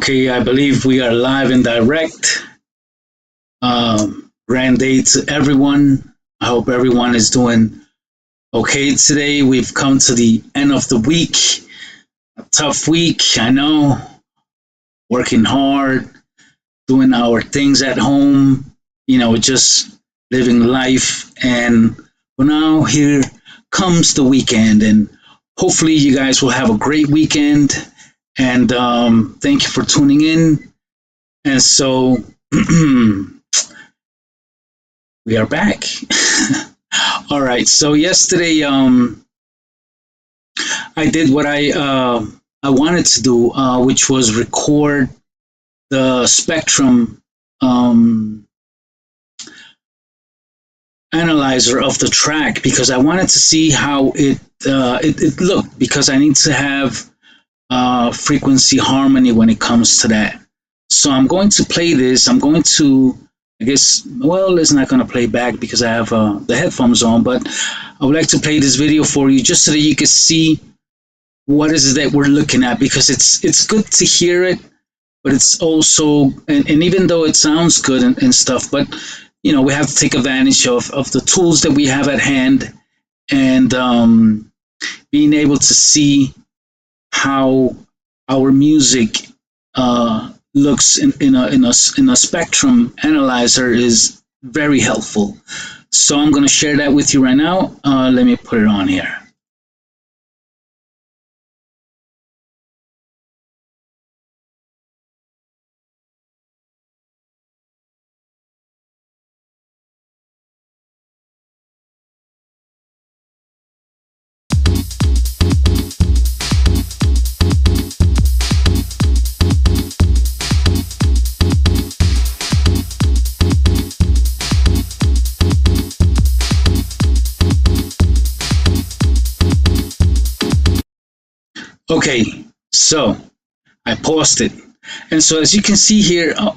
Okay, I believe we are live and direct. Grand day to everyone. I hope everyone is doing okay today. We've come to the end of the week. A tough week, I know. Working hard, doing our things at home, just living life. And for now, here comes the weekend. And hopefully, you guys will have a great weekend. And thank you for tuning in. And so we are back. All right. So yesterday, I did what I wanted to do, which was record the spectrum analyzer of the track because I wanted to see how it looked because I need to have frequency harmony when it comes to that. So I'm going to play this. I'm going to, I guess, well, it's not going to play back because I have the headphones on, but I would like to play this video for you just so that you can see what is it that we're looking at because it's good to hear it, but it's also, and even though it sounds good and stuff, but, we have to take advantage of the tools that we have at hand and being able to see how our music looks in a spectrum analyzer is very helpful. So I'm going to share that with you right now. Let me put it on here. Okay, so I paused it. And so as you can see here, to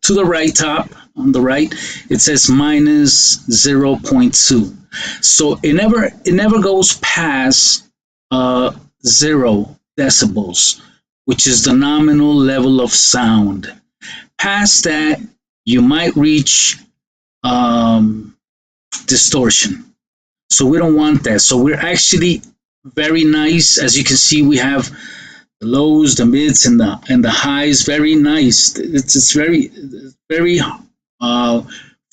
the right top, on the right, it says minus 0.2. So it never goes past 0 decibels, which is the nominal level of sound. Past that, you might reach distortion. So we don't want that. So we're actually very nice. As you can see, we have the lows, the mids, and the highs. Very nice. It's very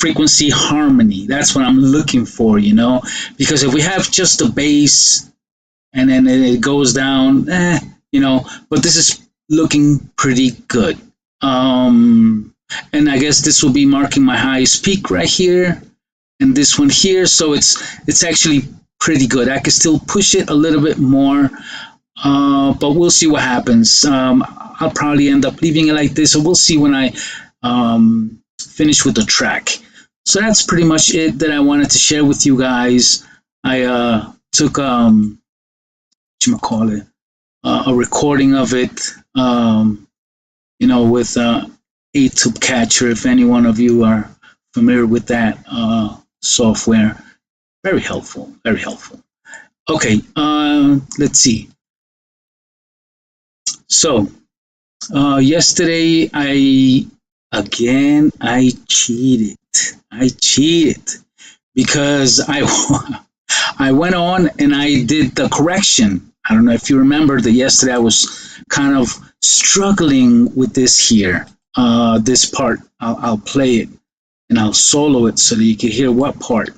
frequency harmony. That's what I'm looking for, because if we have just the bass and then it goes down, but this is looking pretty good. And I guess this will be marking my highest peak right here, and this one here. So it's actually pretty good. I can still push it a little bit more, but we'll see what happens. I'll probably end up leaving it like this, so we'll see when I finish with the track. So that's pretty much it that I wanted to share with you guys. I took a recording of it, with a tube catcher. If any one of you are familiar with that software. Very helpful, very helpful. Okay, let's see. So, yesterday I cheated. I cheated because I went on and I did the correction. I don't know if you remember that yesterday I was kind of struggling with this here. This part, I'll play it and I'll solo it so that you can hear what part.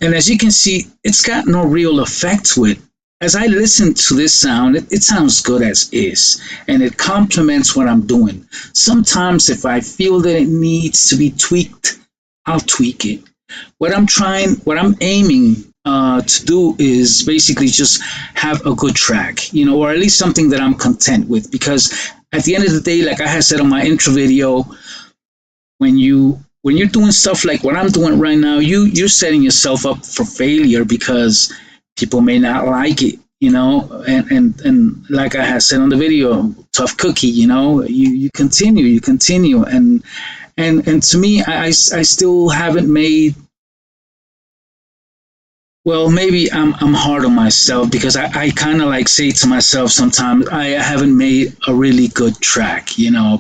And as you can see, it's got no real effect to it. As I listen to this sound, it sounds good as is, and it complements what I'm doing. Sometimes if I feel that it needs to be tweaked, I'll tweak it. What I'm aiming to do is basically just have a good track, or at least something that I'm content with. Because at the end of the day, like I had said on my intro video, when you're doing stuff like what I'm doing right now, you're setting yourself up for failure because people may not like it, and like I had said on the video, tough cookie, you continue. And to me, I still haven't made Well, maybe I'm hard on myself because I kind of like say to myself sometimes I haven't made a really good track,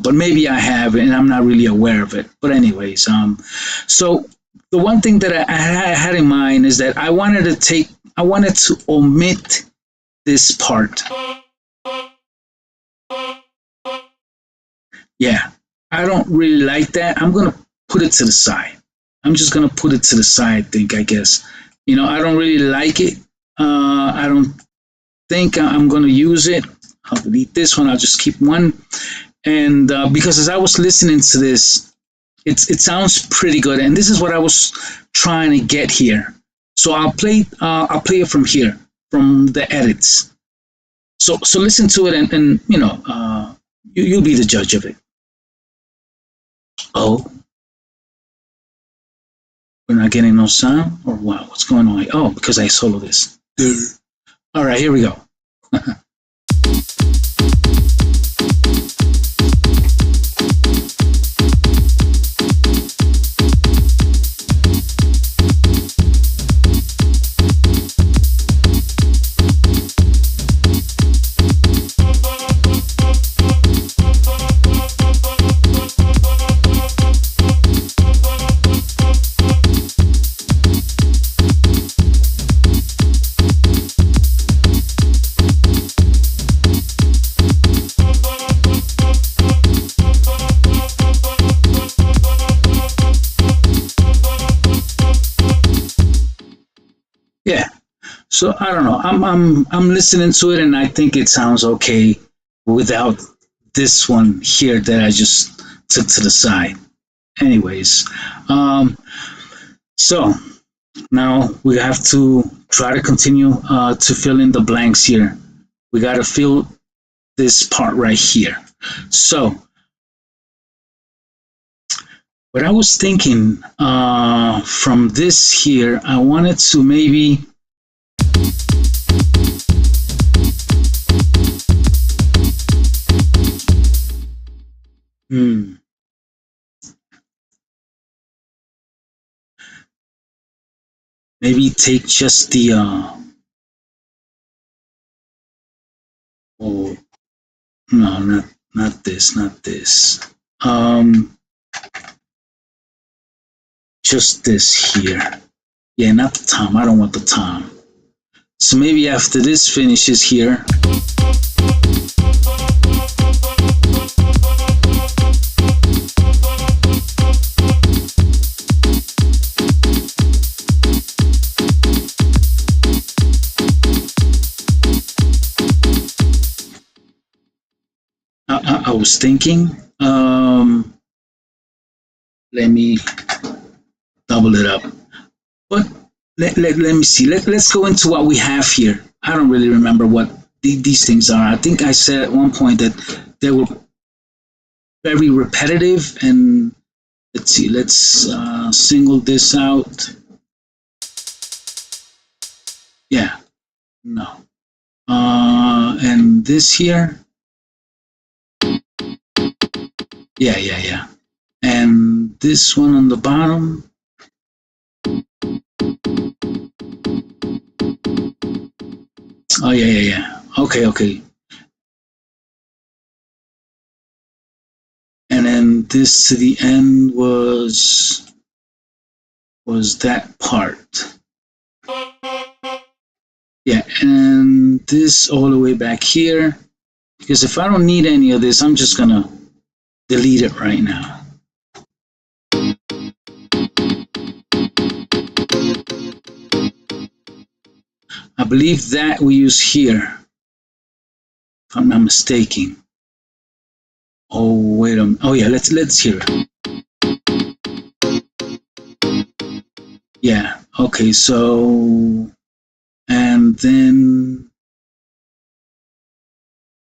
but maybe I have and I'm not really aware of it. But anyways, so the one thing that I had in mind is that I wanted to omit this part. Yeah, I don't really like that. I'm gonna put it to the side. I'm just gonna put it to the side. I guess. I don't really like it. I don't think I'm gonna use it. I'll delete this one. I'll just keep one. And because as I was listening to this, it sounds pretty good. And this is what I was trying to get here. So I'll play it from here, from the edits. So listen to it, and you'll be the judge of it. Oh, we're not getting no sound, or what? What's going on? Oh, because I solo this. All right, here we go. Yeah. So I don't know. I'm listening to it, and I think it sounds okay without this one here that I just took to the side. Anyways, um, so now we have to try to continue to fill in the blanks here. We got to fill this part right here. So what I was thinking from this here, I wanted to maybe. Hmm. Maybe take just the oh no, not this, not this. Just this here. Yeah, not the tom. I don't want the tom. So maybe after this finishes here. I was thinking, let me double it up. But let me see. Let's go into what we have here. I don't really remember what these things are. I think I said at one point that they were very repetitive. And let's see. Let's single this out. Yeah. No. And this here. Yeah. And this one on the bottom. Oh yeah. Okay. And then this to the end was that part. Yeah, and this all the way back here. Because if I don't need any of this, I'm just gonna delete it right now. I believe that we use here, if I'm not mistaken. Oh wait a minute. Oh yeah, let's hear it. Yeah. Okay. So, and then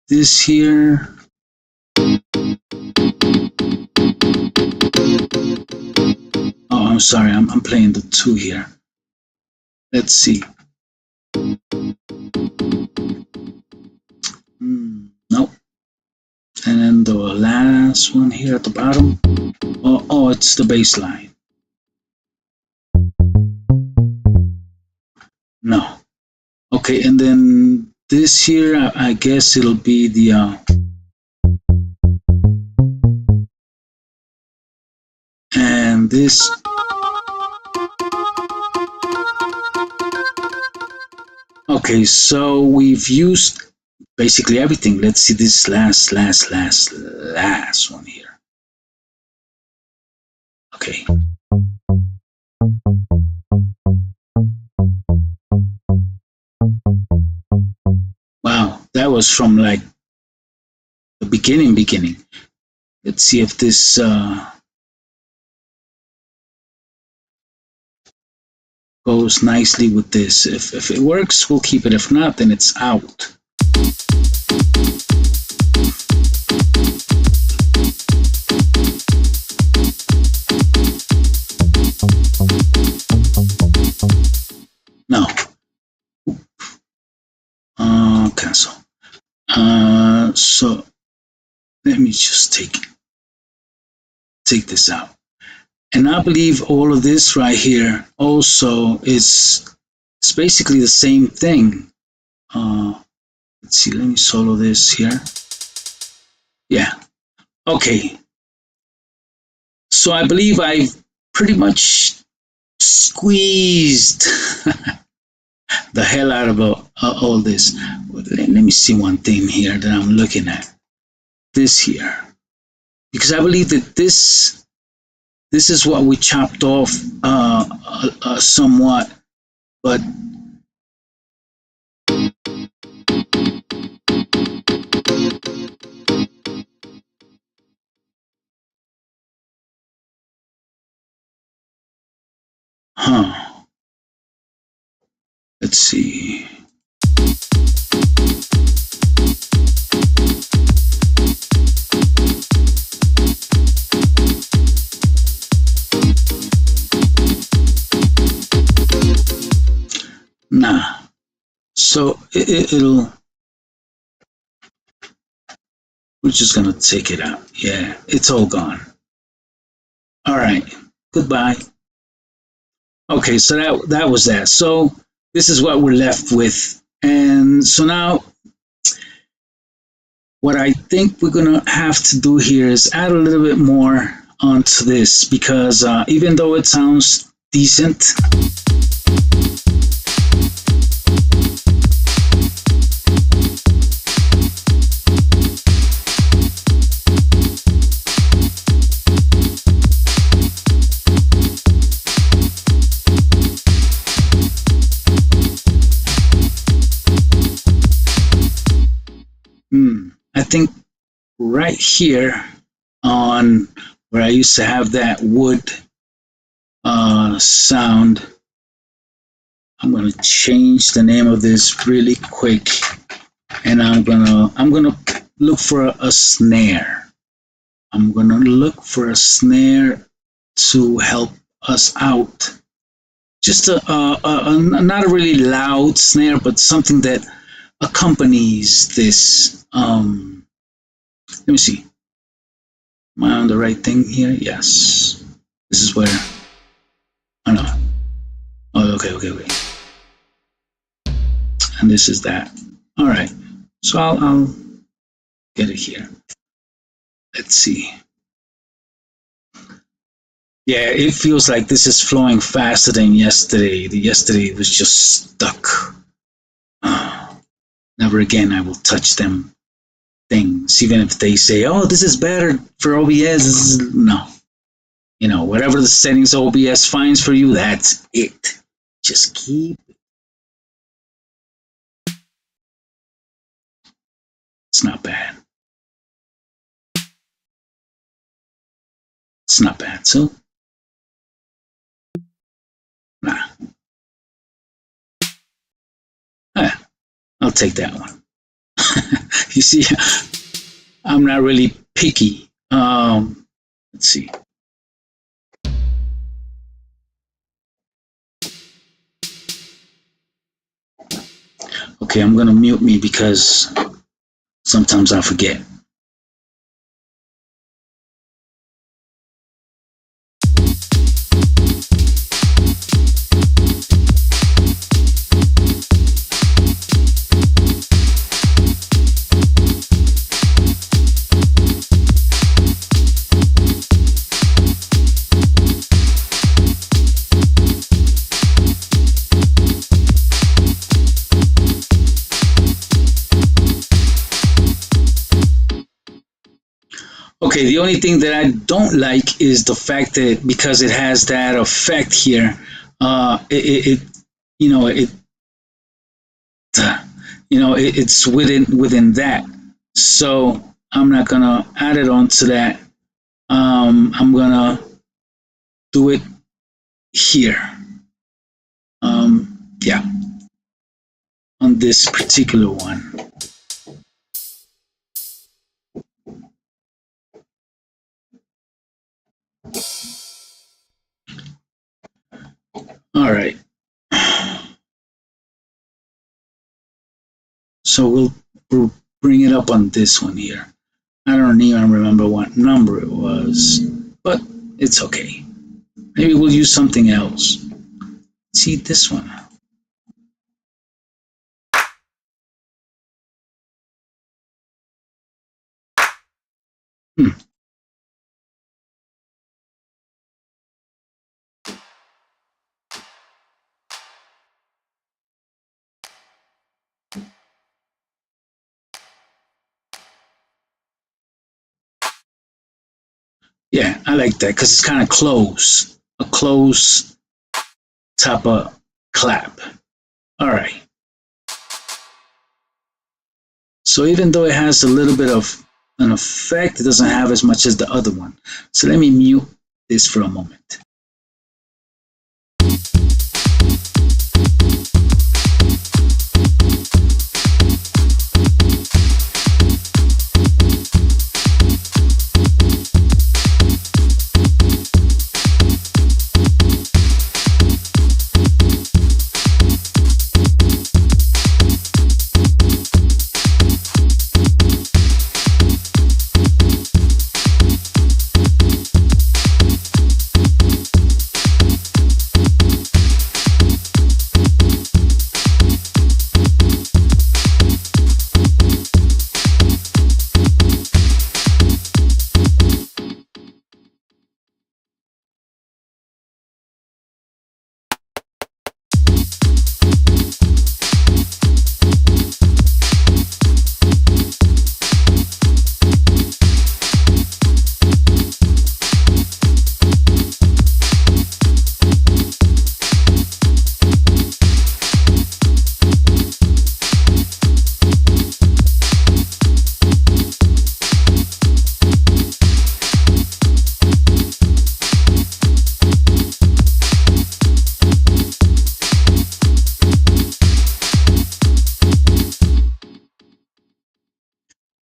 this here. Oh, I'm sorry. I'm playing the 2 here. Let's see. Nope. And then the last one here at the bottom. Oh, it's the bass line. No. Okay, and then this here, I guess it'll be the and this. Okay, so we've used basically everything. Let's see this last one here. Okay. Wow, that was from like the beginning. Let's see if this goes nicely with this. If it works, we'll keep it. If not, then it's out. No. Cancel. So let me just take this out. And I believe all of this right here also is it's basically the same thing. Let's see, let me solo this here. Yeah. Okay. So I believe I've pretty much squeezed the hell out of all this. Let me see one thing here that I'm looking at. This here. Because I believe that this is what we chopped off somewhat, but let's see. Nah. So it'll. We're just gonna take it out. Yeah, it's all gone. All right. Goodbye. Okay, so that was that. So this is what we're left with, and so now what I think we're gonna have to do here is add a little bit more onto this because even though it sounds decent. I think right here on where I used to have that wood sound, I'm gonna change the name of this really quick, and I'm gonna look for a snare. I'm gonna look for a snare to help us out. Just a not a really loud snare, but something that accompanies this. Let me see. Am I on the right thing here? Yes. This is where. Oh no. Oh, okay. And this is that. All right. So I'll get it here. Let's see. Yeah, it feels like this is flowing faster than yesterday. Yesterday was just stuck. Never again I will touch them things, even if they say, "Oh, this is better for OBS." No, whatever the settings OBS finds for you, that's it. Just keep it. It's not bad. It's not bad. So, nah. I'll take that one. You see, I'm not really picky. Let's see. Okay, I'm gonna mute me because sometimes I forget. Okay, the only thing that I don't like is the fact that because it has that effect here, it you know it it's within that. So I'm not gonna add it onto that. I'm gonna do it here. Yeah, on this particular one. All right. So we'll bring it up on this one here. I don't even remember what number it was, but it's okay. Maybe we'll use something else. See this one. Hmm. Yeah, I like that because it's kind of close, a close type of clap. All right. So even though it has a little bit of an effect, it doesn't have as much as the other one. So let me mute this for a moment.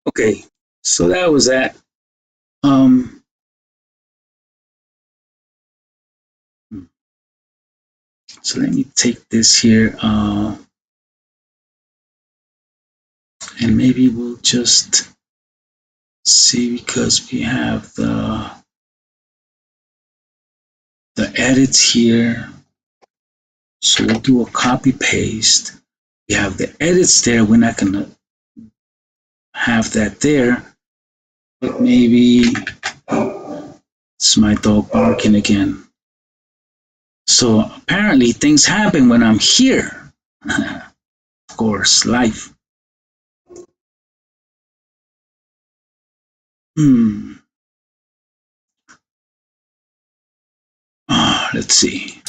Okay, so that was that. Um, so let me take this here, and maybe we'll just see because we have the edits here. So we'll do a copy paste. We have the edits there. We're not gonna have that there, but maybe it's my dog barking again. So apparently things happen when I'm here. Of course, life. Hmm. Let's see.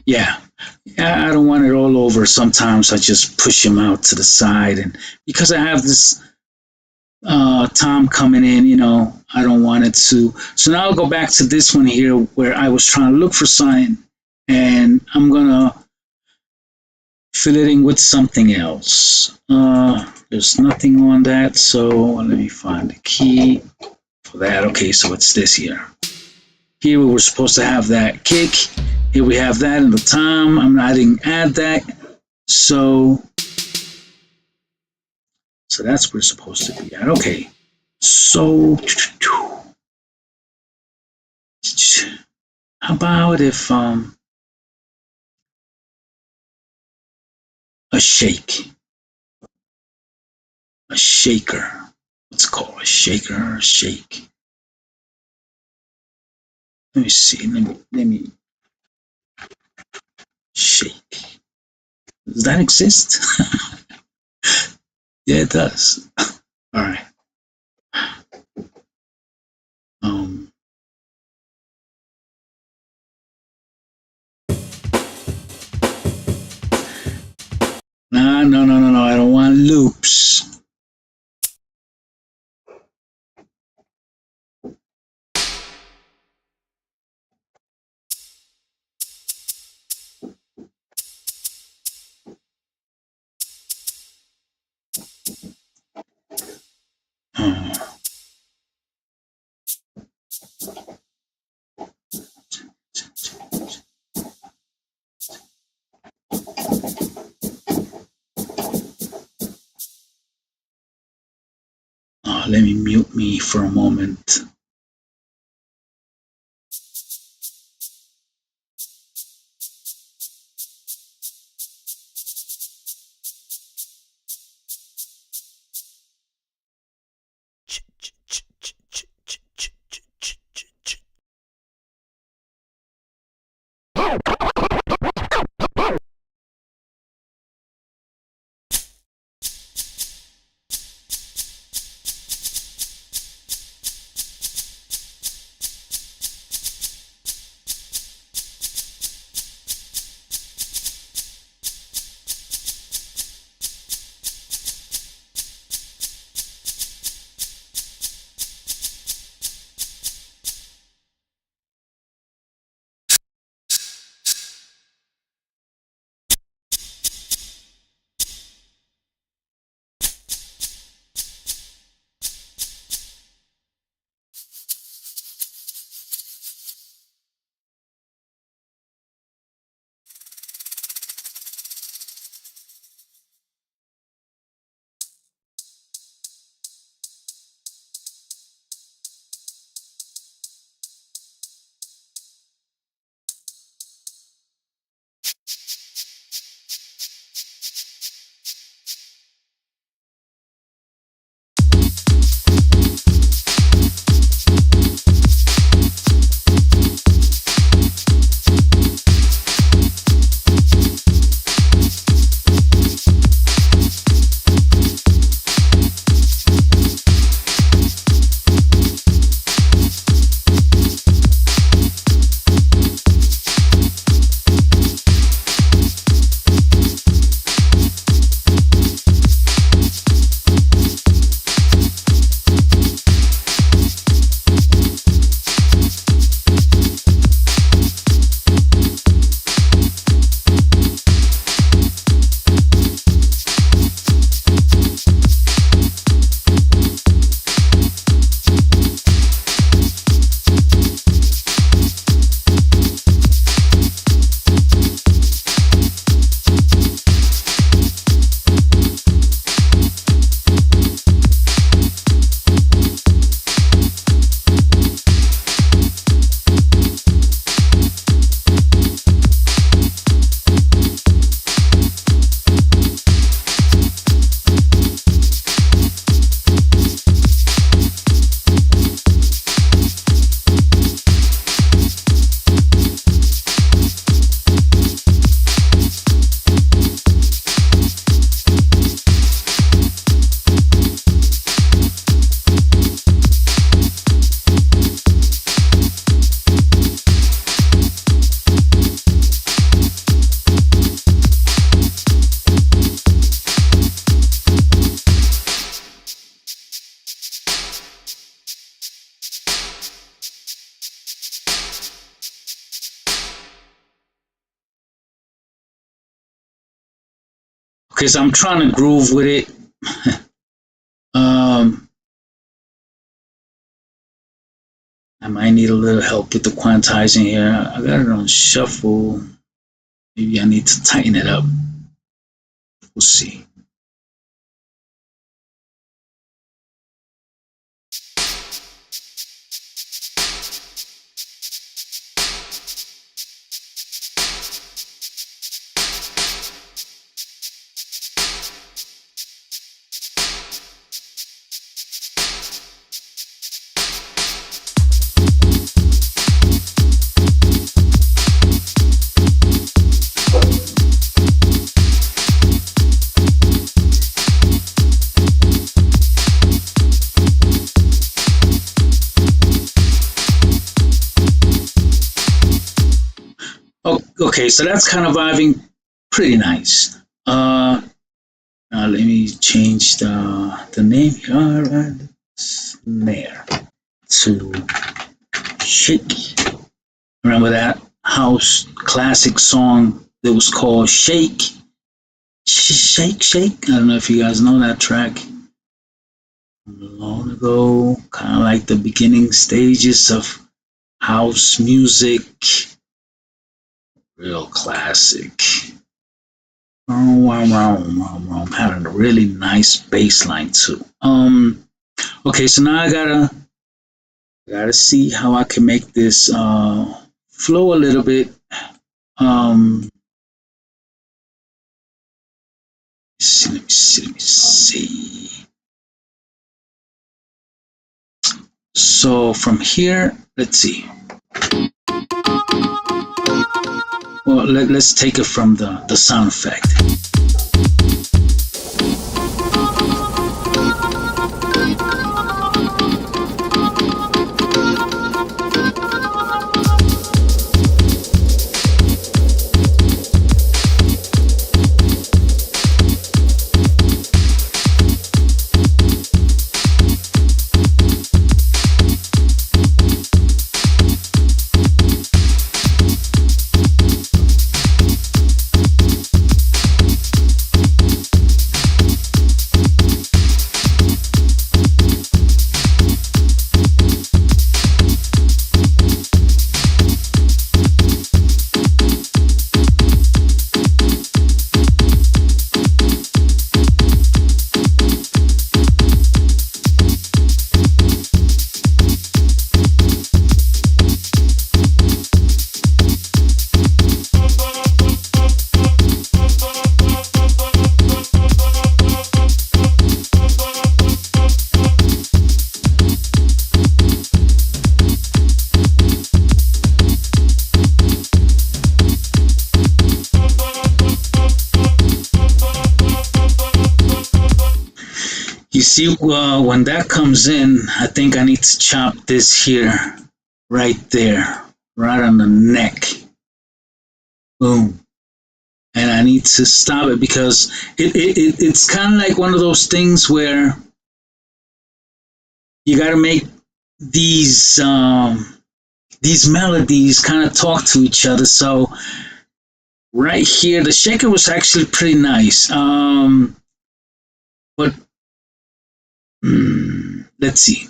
Yeah. Yeah, I don't want it all over. Sometimes I just push him out to the side, and because I have this Tom coming in, I don't want it to. So now I'll go back to this one here where I was trying to look for something, and I'm gonna fill it in with something else. There's nothing on that, so let me find the key for that. Okay, so it's this here. Here we were supposed to have that kick. Here we have that in the tom. I didn't add that, so that's where it's supposed to be at. Okay, so how about if a shake, a shaker? what's it called, a shaker, shake. Let me see. Let me shake. Does that exist? Yeah, it does. All right. Um, nah, no. I don't want loops. Oh, let me mute me for a moment. Because I'm trying to groove with it. um, I might need a little help with the quantizing here. I got it on shuffle. Maybe I need to tighten it up. We'll see. Okay, so that's kind of vibing pretty nice. Now let me change the name here. Snare to shake. Remember that house classic song that was called Shake? Shake, Shake. I don't know if you guys know that track. Long ago, kind of like the beginning stages of house music. Real classic. Having a really nice bass line too. Okay, so now I gotta see how I can make this flow a little bit. Let me see. So from here, let's see. Well, let's take it from the sound effect. You see, when that comes in, I think I need to chop this here, right there, right on the neck. Boom. And I need to stop it because it's kind of like one of those things where you got to make these melodies kind of talk to each other. So right here, the shaker was actually pretty nice. But let's see.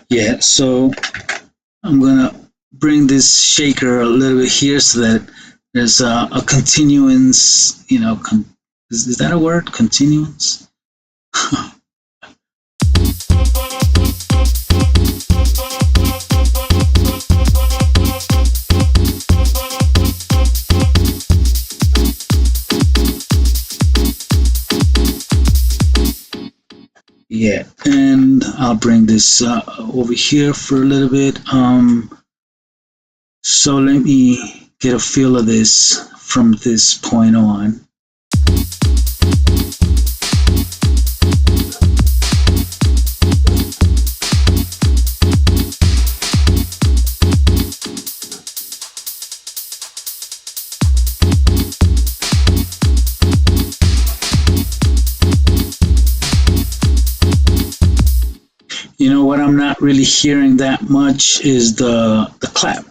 Yeah, so I'm gonna bring this shaker a little bit here so that there's a continuance, is that a word? Continuance? Yeah, and I'll bring this over here for a little bit. So let me get a feel of this from this point on. You know what I'm not really hearing that much is the clap.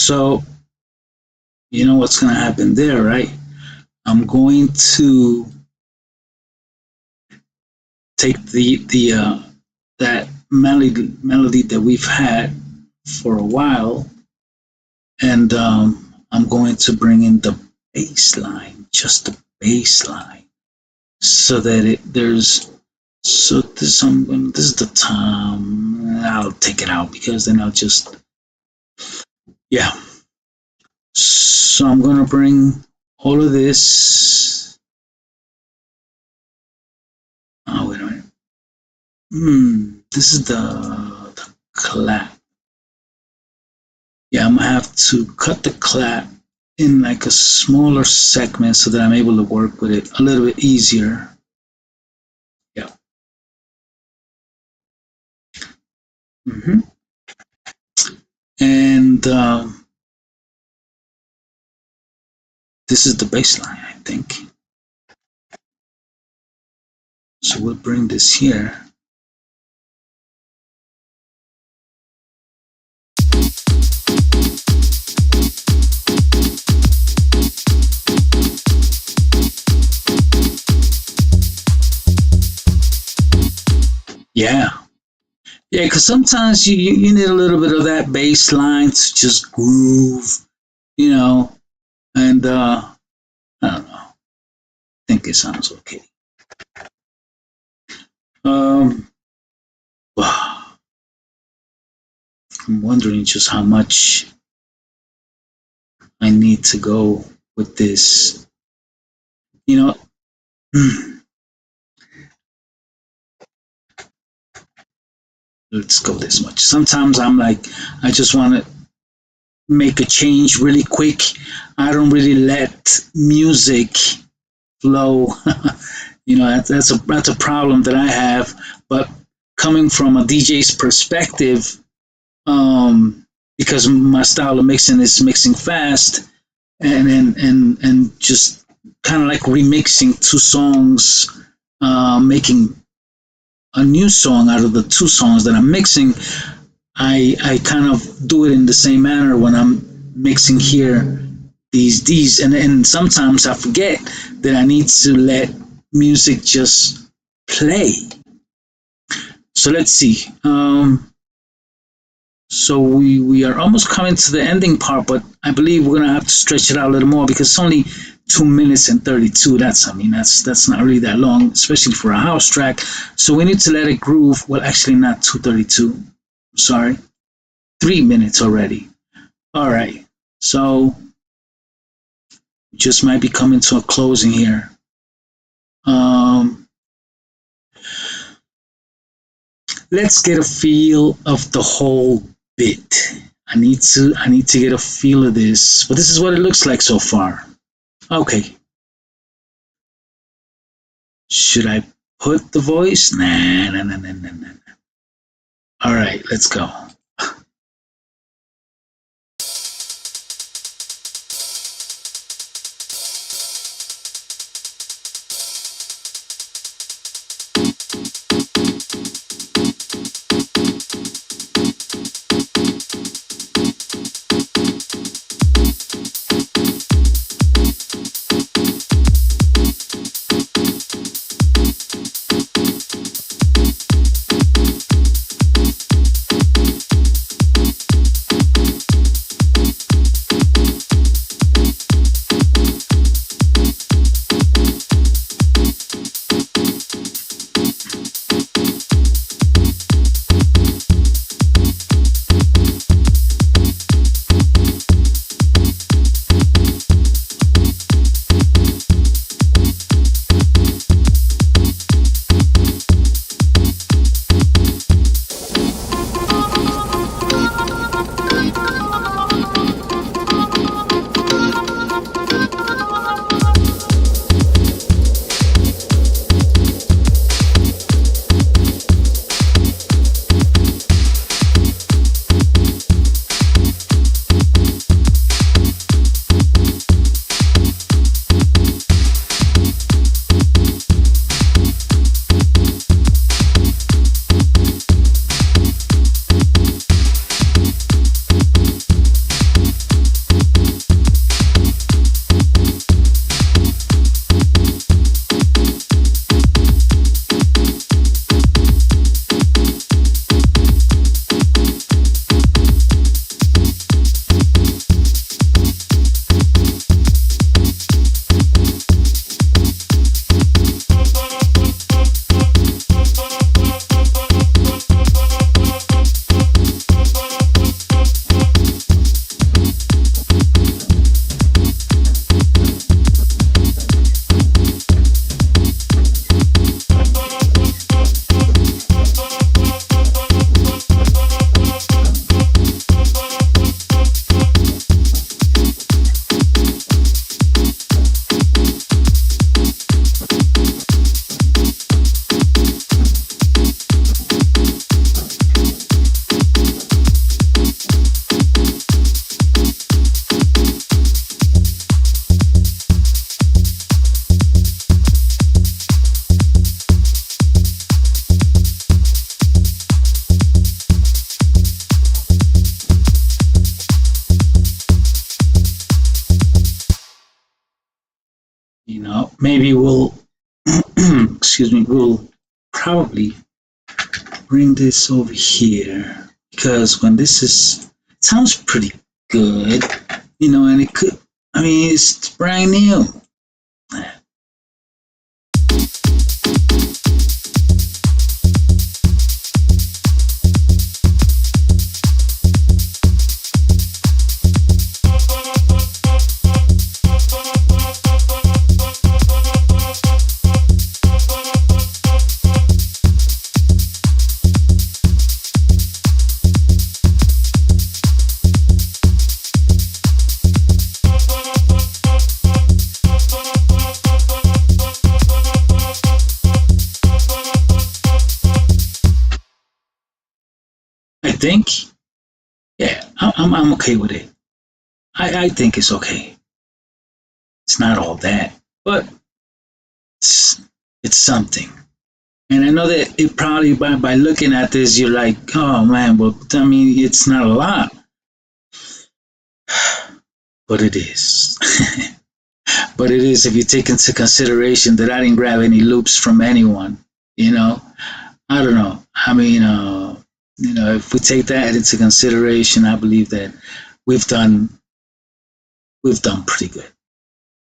So you know what's going to happen there, right? I'm going to take the that melody that we've had for a while, and I'm going to bring in the bass line, just the bass line, so that there's so this is the time. I'll take it out because then I'll just yeah. So I'm gonna bring all of this. Oh wait a minute. This is the clap. Yeah, I'm gonna have to cut the clap in like a smaller segment so that I'm able to work with it a little bit easier. Yeah. hmm And this is the bass line, I think. So we'll bring this here. Yeah. Yeah, because sometimes you need a little bit of that bass line to just groove, you know, and I don't know. I think it sounds okay. Um, I'm wondering just how much I need to go with this. You know, let's go this much. Sometimes I'm like, I just want to make a change really quick. I don't really let music flow. You know, that's a problem that I have. But coming from a DJ's perspective, because my style of mixing is mixing fast and just kind of like remixing two songs, making a new song out of the two songs that I'm mixing. I kind of do it in the same manner when I'm mixing here these and sometimes I forget that I need to let music just play. So let's see. So we are almost coming to the ending part, but I believe we're gonna have to stretch it out a little more because it's only 2 minutes and 32. That's not really that long, especially for a house track. So we need to let it groove. Well, actually, not 2:32. Sorry, 3 minutes already. All right. So just might be coming to a closing here. Let's get a feel of the whole bit. I need to get a feel of this. But this is what it looks like so far. Okay. Should I put the voice? Nah. All right, let's go. maybe we'll, excuse me, we'll probably bring this over here because when this is, it sounds pretty good, and it could, I mean, it's brand new. I think, yeah, I'm okay with it. I think it's okay. It's not all that, but it's something. And I know that it probably by looking at this, you're like, oh man, well, I mean, it's not a lot, but it is. But it is if you take into consideration that I didn't grab any loops from anyone. I don't know. I mean, if we take that into consideration, I believe that we've done pretty good.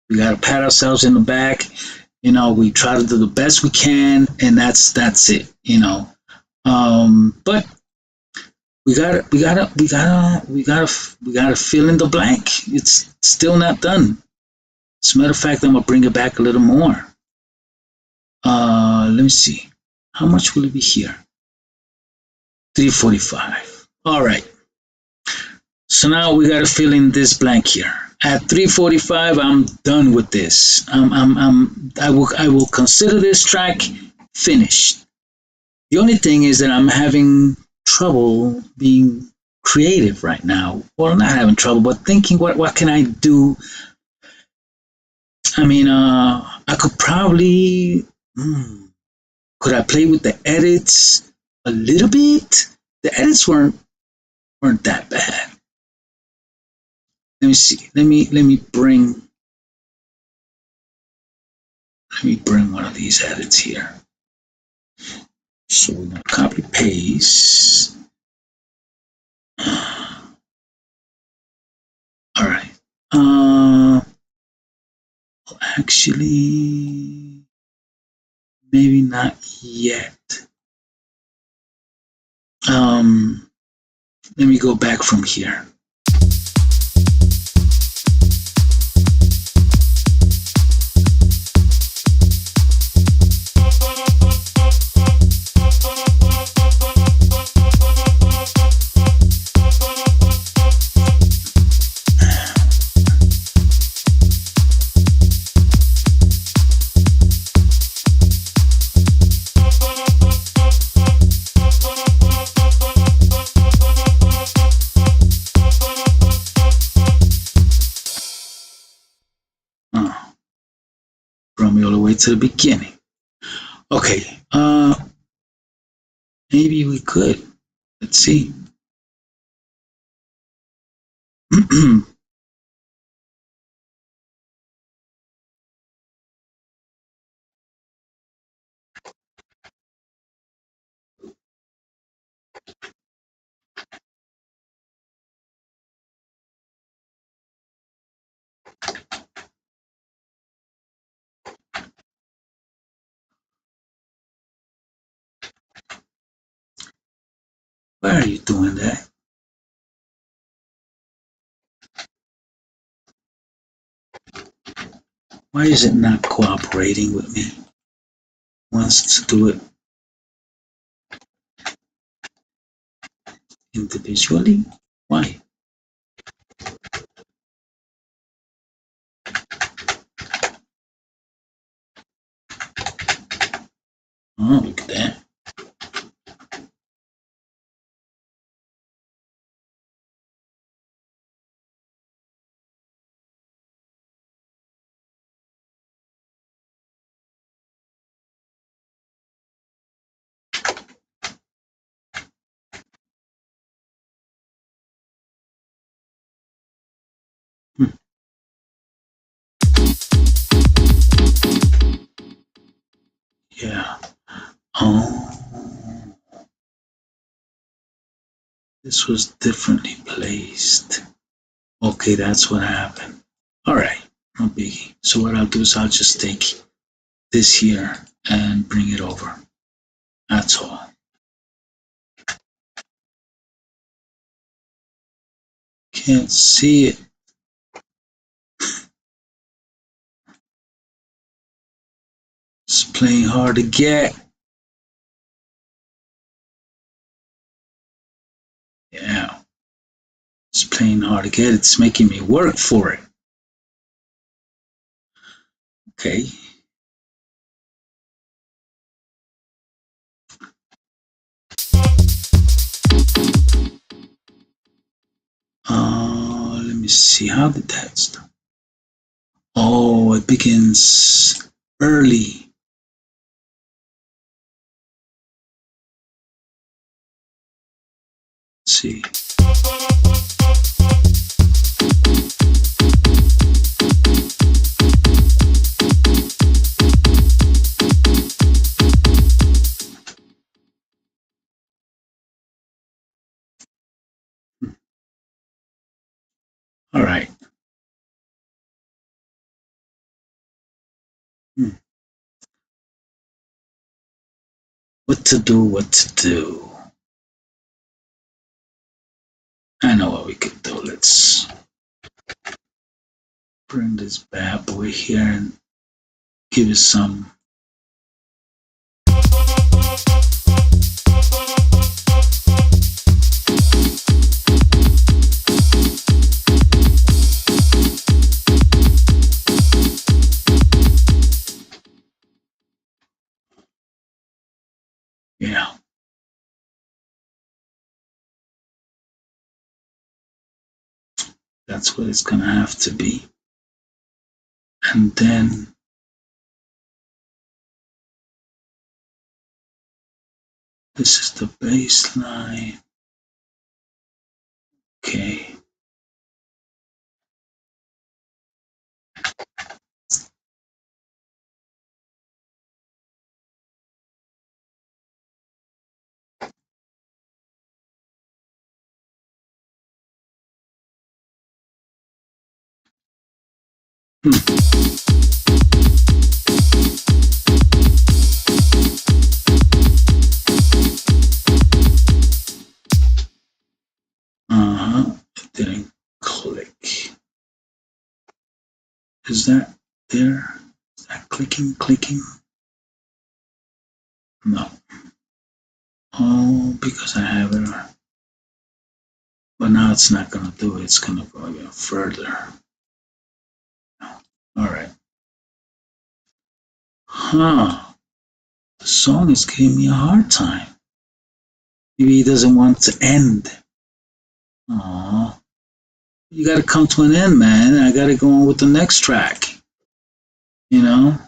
We got to pat ourselves in the back. We try to do the best we can, and that's it. But we gotta fill in the blank. It's still not done. As a matter of fact, I'm gonna bring it back a little more. Let me see. How much will it be here? 345. All right. So now we got to fill in this blank here. At 345, I'm done with this. I will consider this track finished. The only thing is that I'm having trouble being creative right now. Well, not having trouble, but thinking what can I do? I mean, I could probably could I play with the edits a little bit? The edits weren't that bad. Let me see. Let me bring one of these edits here. So we're gonna copy paste. All right. Actually, maybe not yet. Let me go back from here. Brought me all the way to the beginning. Okay, maybe we could. Let's see. Why are you doing that? Why is it not cooperating with me? Wants to do it individually? Why? Oh, look at that. Oh, this was differently placed. Okay, that's what happened. All right, no biggie. So what I'll do is I'll just take this here and bring it over. That's all. Can't see it. It's playing hard to get. Yeah, it's playing hard to get. It's making me work for it. Okay. Let me see. How did that start? Oh, it begins early. Let's see. All right. What to do, what to do. I know what we could do. Let's bring this bad boy here and give it some. Yeah. That's what it's going to have to be. And then this is the bass line. Okay. It didn't click. Is that there? Is that clicking? No. Oh, because I have it. But now it's not going to do it. It's going to go even further. All right. Huh. The song is giving me a hard time. Maybe he doesn't want to end. Aw. You got to come to an end, man. I got to go on with the next track. You know?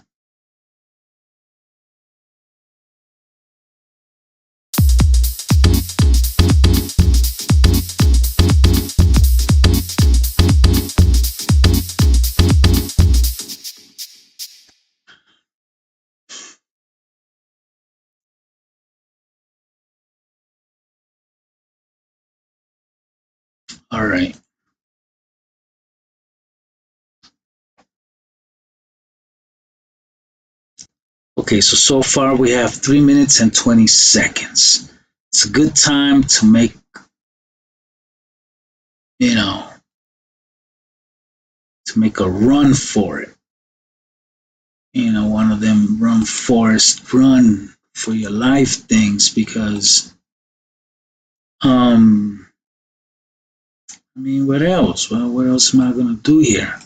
All right. Okay, so far we have 3 minutes and 20 seconds. It's a good time to make, you know, to make a run for it. You know, one of them run forest run for your life things because I mean, what else? Well, what else am I gonna do here?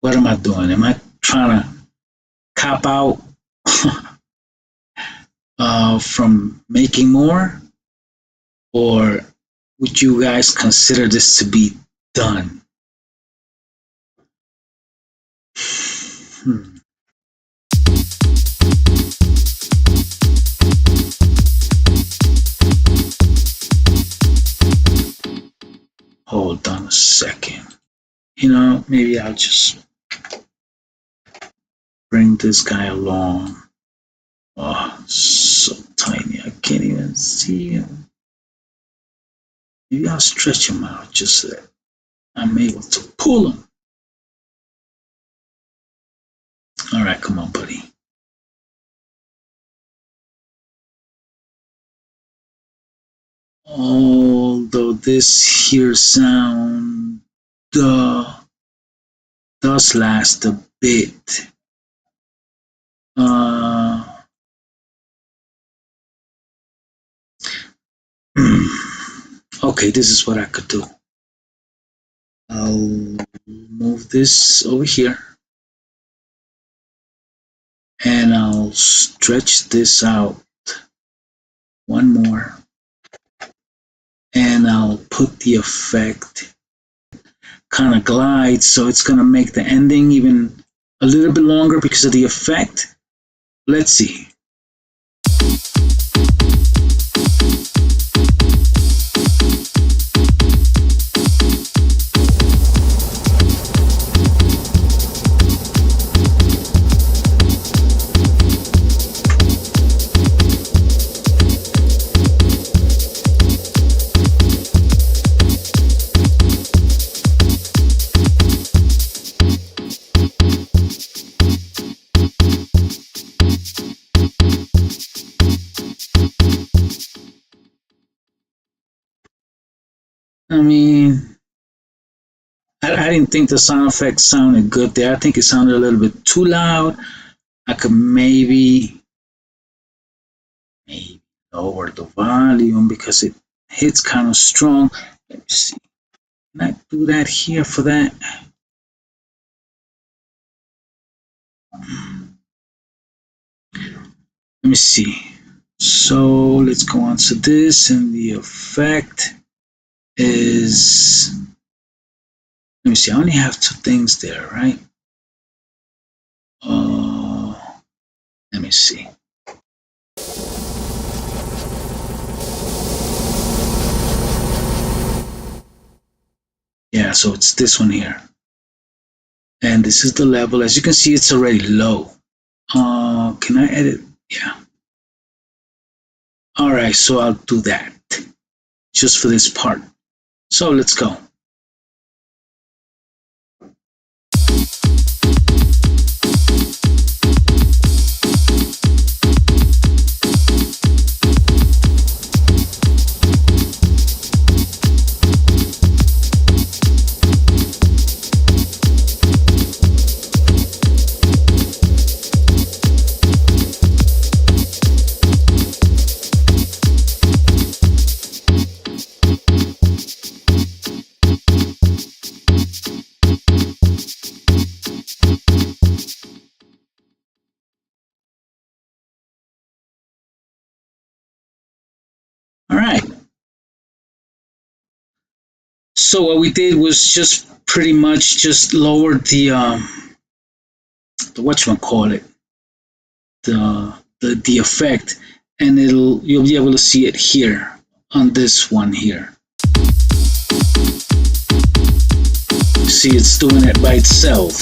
What am I doing? Am I trying to cop out from making more? Or would you guys consider this to be done? Hmm. Hold on a second. You know, maybe I'll just bring this guy along. Oh, so tiny, I can't even see him. Maybe I'll stretch him out just so that I'm able to pull him. All right, come on, buddy. Although this here sound does last a bit. Okay, this is what I could do. I'll move this over here and I'll stretch this out one more and I'll put the effect kind of glide, so it's going to make the ending even a little bit longer because of the effect. Let's see. I mean, I didn't think the sound effect sounded good there. I think it sounded a little bit too loud. I could maybe lower the volume because it hits kind of strong. Let me see. Can I do that here for that? Let me see. So let's go on to this, and the effect is, let me see, I only have two things there, right? Let me see. Yeah, so it's this one here. And this is the level. As you can see, it's already low. Can I edit? Yeah. All right, so I'll do that just for this part. So let's go. All right. So what we did was just pretty much just lowered the whatchamacallit, the effect, and you'll be able to see it here on this one here. See, it's doing it by itself.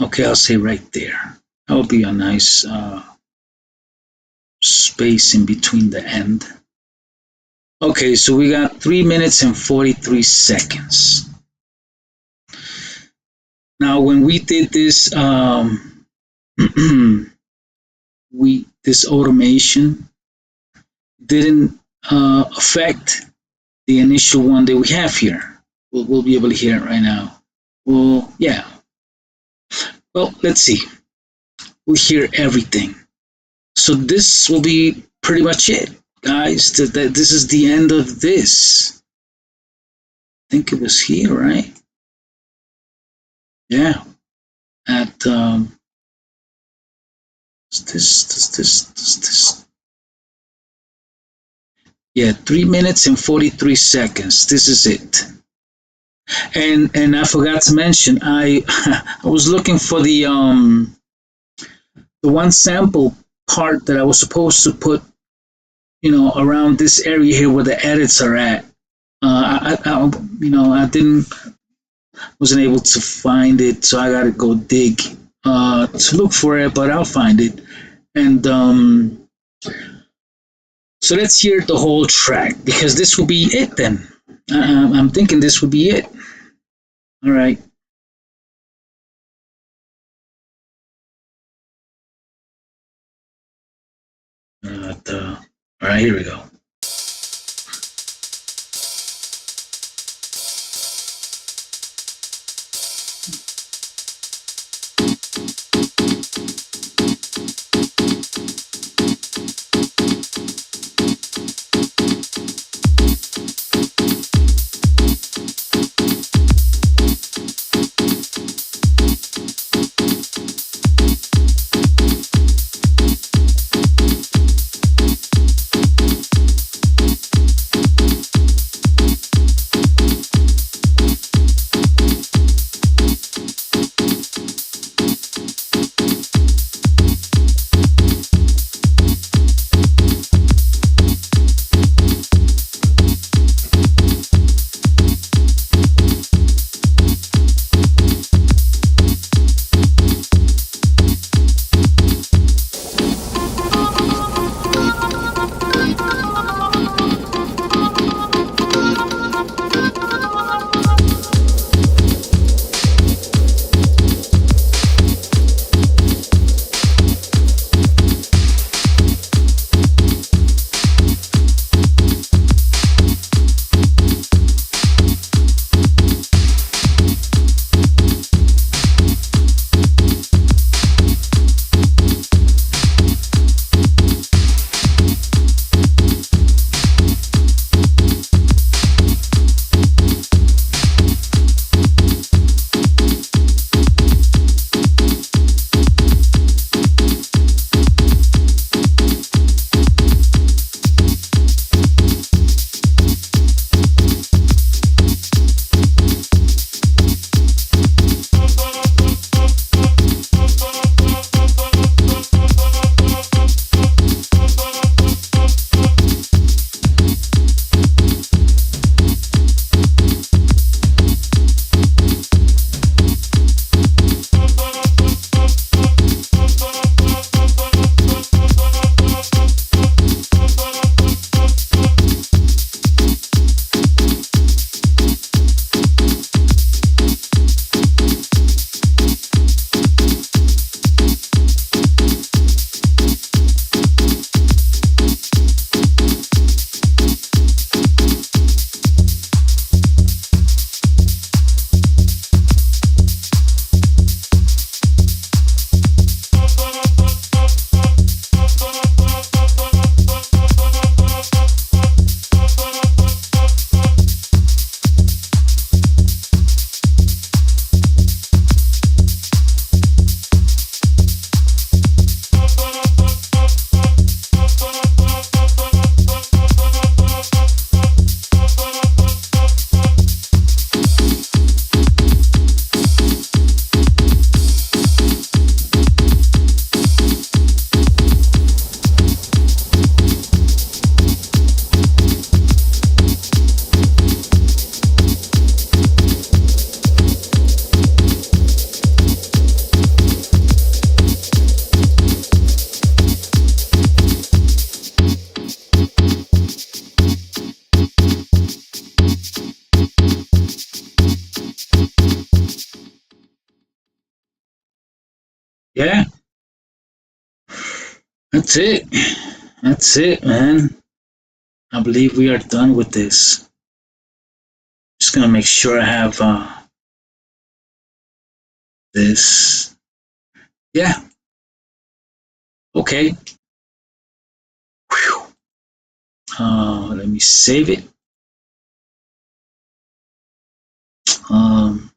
Okay, I'll say right there. That will be a nice space in between the end. Okay, so we got 3 minutes and 43 seconds. Now, when we did this, this automation didn't affect the initial one that we have here. We'll be able to hear it right now. Well, yeah. Well, let's see. We'll hear everything. So this will be pretty much it, guys. This is the end of this. I think it was here, right? Yeah. At this. Yeah, 3 minutes and 43 seconds. This is it. And I forgot to mention, I I was looking for the one sample part that I was supposed to put, around this area here where the edits are at. I wasn't able to find it, so I gotta go dig to look for it, but I'll find it. And so let's hear the whole track, because this will be it then. I'm thinking this would be it. All right. All right, here we go. Yeah, that's it. That's it, man. I believe we are done with this. Just gonna make sure I have this. Yeah, okay. Whew. Let me save it. Um,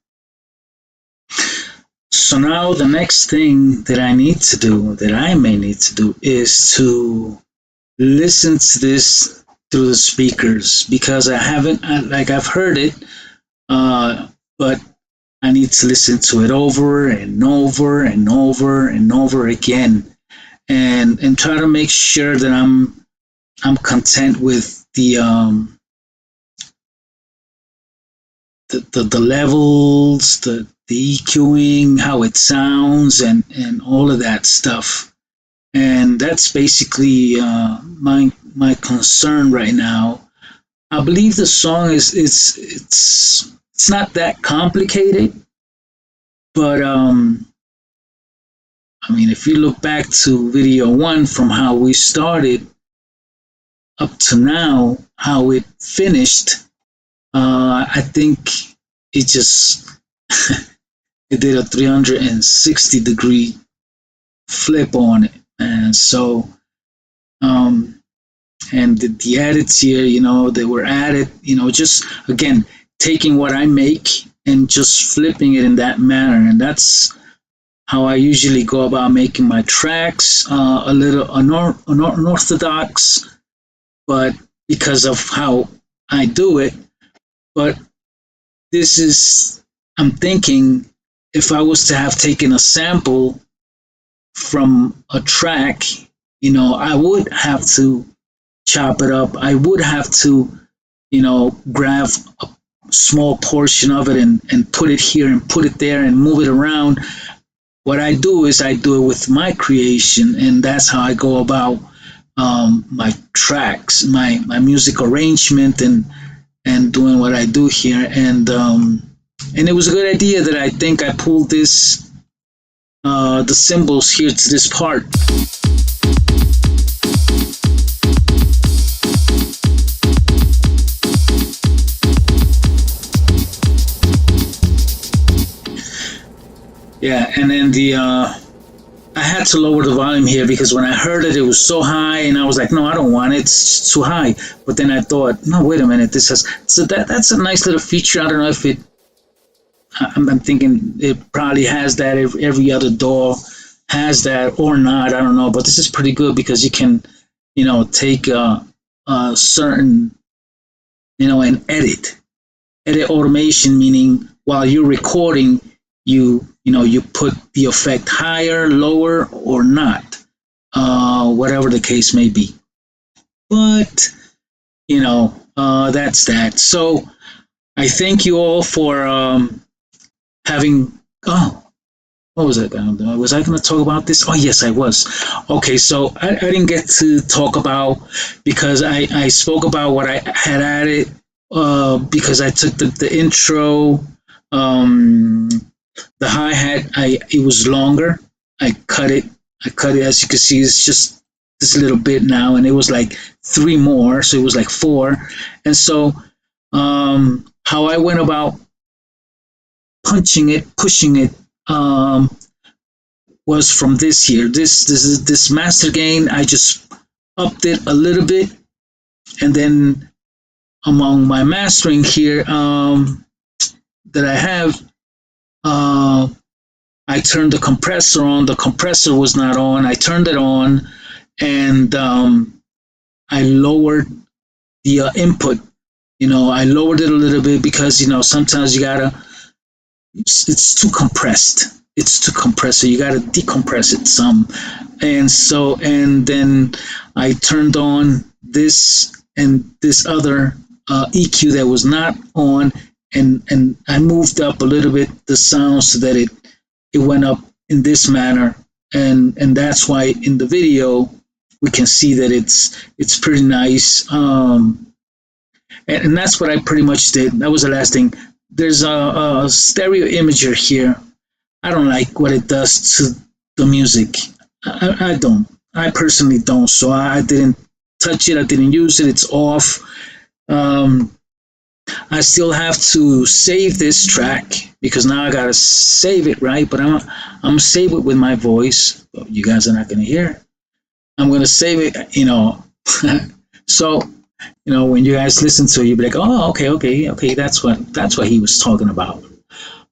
so now the next thing that I need to do, that I may need to do, is to listen to this through the speakers because I haven't, like I've heard it, but I need to listen to it over and over and over and over again, and try to make sure that I'm content with the levels, the EQing, how it sounds, and all of that stuff. And that's basically my concern right now. I believe the song is it's not that complicated, but I mean, if you look back to video one from how we started up to now, how it finished, I think it just it did a 360-degree flip on it, and so and the edits here, they were added, just again taking what I make and just flipping it in that manner, and that's how I usually go about making my tracks, a little unorthodox, but because of how I do it. But this is, I'm thinking, if I was to have taken a sample from a track, I would have to chop it up. I would have to, grab a small portion of it and put it here and put it there and move it around. What I do is I do it with my creation, and that's how I go about my tracks, my music arrangement, and doing what I do here. And it was a good idea that I think I pulled this the cymbals here to this part. Yeah, and then I had to lower the volume here because when I heard it, it was so high, and I was like, no, I don't want it. It's too high. But then I thought, no, wait a minute. That's a nice little feature. I don't know if it. I'm thinking it probably has that. Every other DAW has that or not. I don't know. But this is pretty good because you can, take a certain, and edit automation, meaning while you're recording, you put the effect higher, lower, or not, whatever the case may be. But that's that. So I thank you all for having. Oh, what was that? Was I going to talk about this? Oh, yes, I was. Okay, so I didn't get to talk about because I spoke about what I had added because I took the intro. The hi-hat, it was longer. I cut it. As you can see, it's just this little bit now, and it was like 3 more, so it was like 4. And so how I went about pushing it, was from this here. This master gain. I just upped it a little bit, and then among my mastering here that I have, I turned the compressor on. The compressor was not on. I turned it on, and I lowered the input. I lowered it a little bit because sometimes you gotta. It's too compressed. It's too compressed, so you gotta decompress it some. And then I turned on this and this other EQ that was not on, and I moved up a little bit the sound so that it went up in this manner, and that's why in the video we can see that it's pretty nice, and that's what I pretty much did. That was the last thing. There's a stereo imager here. I don't like what it does the music. I don't. I personally don't. So I didn't touch it. I didn't use it. It's off. Um, I still have to save this track because now I gotta save it, right? But I'm gonna save it with my voice. You guys are not gonna hear. I'm gonna save it, so when you guys listen to it, you'll be like, oh, okay, okay, okay, that's what he was talking about.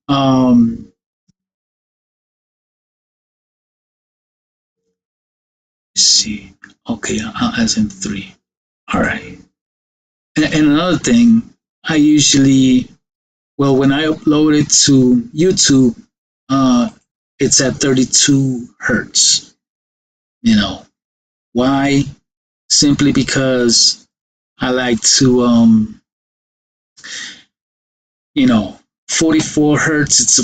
Um, let's see, okay, as in three. All right, and another thing, I usually, well, when I upload it to YouTube, uh, it's at 32 hertz. You know why? Simply because I like to, you know, 44 hertz.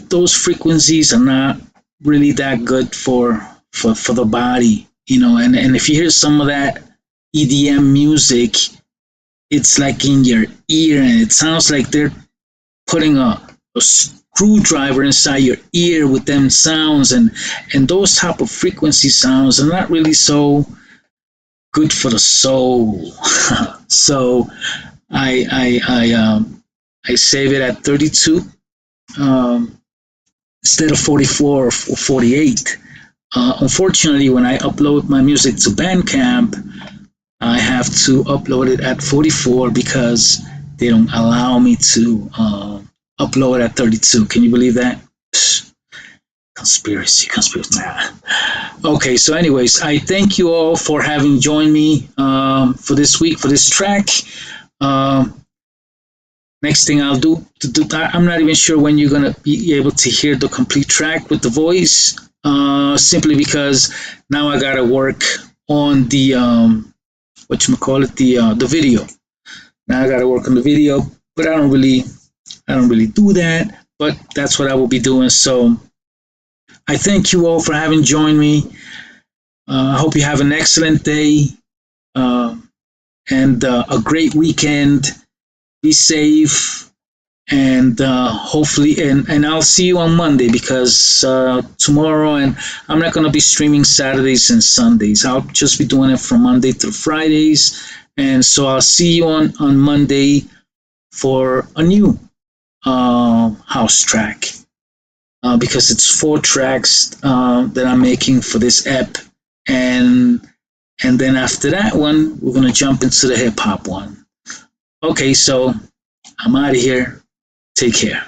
Those frequencies are not really that good for the body, and if you hear some of that EDM music, it's like in your ear, and it sounds like they're putting a screwdriver inside your ear with them sounds, and those type of frequency sounds are not really so good for the soul. So I save it at 32, um, instead of 44 or 48. Unfortunately, when I upload my music to Bandcamp, I have to upload it at 44 because they don't allow me to upload at 32. Can you believe that? Conspiracy. Okay, so anyways, I thank you all for having joined me for this week, for this track. Um, Next thing I'll do, I'm not even sure when you're gonna be able to hear the complete track with the voice, simply because now I gotta work on the the video. Now I gotta work on the video, but I don't really do that. But that's what I will be doing. So I thank you all for having joined me. I hope you have an excellent day, uh, and a great weekend. Be safe, and hopefully, and I'll see you on Monday because tomorrow, and I'm not going to be streaming Saturdays and Sundays. I'll just be doing it from Monday through Fridays, and so I'll see you on Monday for a new house track, because it's 4 tracks that I'm making for this ep, and then after that one, we're going to jump into the hip hop one. Okay, so I'm out of here. Take care.